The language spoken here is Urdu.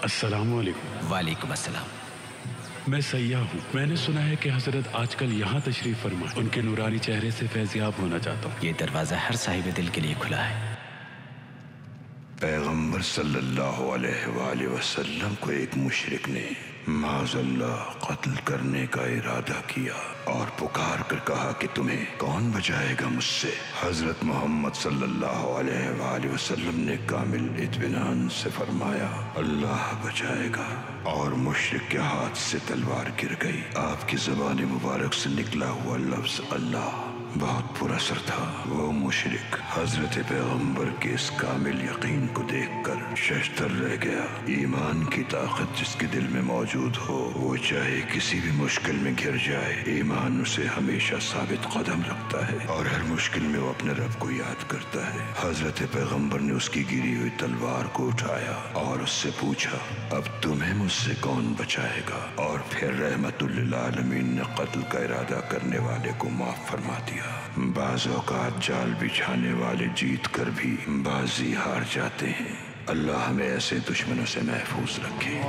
السلام علیکم۔ وعلیکم السلام۔ میں سیاح ہوں، میں نے سنا ہے کہ حضرت آج کل یہاں تشریف فرما، ان کے نورانی چہرے سے فیضیاب ہونا چاہتا ہوں۔ یہ دروازہ ہر صاحب دل کے لیے کھلا ہے۔ پیغمبر صلی اللہ علیہ وآلہ وسلم کو ایک مشرک نے معاذ اللہ قتل کرنے کا ارادہ کیا اور پکار کر کہا کہ تمہیں کون بچائے گا مجھ سے؟ حضرت محمد صلی اللہ علیہ وآلہ وسلم نے کامل اطمینان سے فرمایا اللہ بچائے گا، اور مشرک کے ہاتھ سے تلوار گر گئی۔ آپ کی زبان مبارک سے نکلا ہوا لفظ اللہ بہت پر اثر تھا۔ وہ مشرک حضرت پیغمبر کے اس کامل یقین کو دیکھ کر ششدر رہ گیا۔ ایمان کی طاقت جس کے دل میں موجود ہو، وہ چاہے کسی بھی مشکل میں گر جائے، ایمان اسے ہمیشہ ثابت قدم رکھتا ہے اور ہر مشکل میں وہ اپنے رب کو یاد کرتا ہے۔ حضرت پیغمبر نے اس کی گری ہوئی تلوار کو اٹھایا اور اس سے پوچھا اب تمہیں مجھ سے کون بچائے گا؟ اور پھر رحمت للعالمین نے قتل کا ارادہ کرنے والے کو معاف فرما دیا۔ بعض اوقات جال بچھانے والے جیت کر بھی بازی ہار جاتے ہیں۔ اللہ ہمیں ایسے دشمنوں سے محفوظ رکھے۔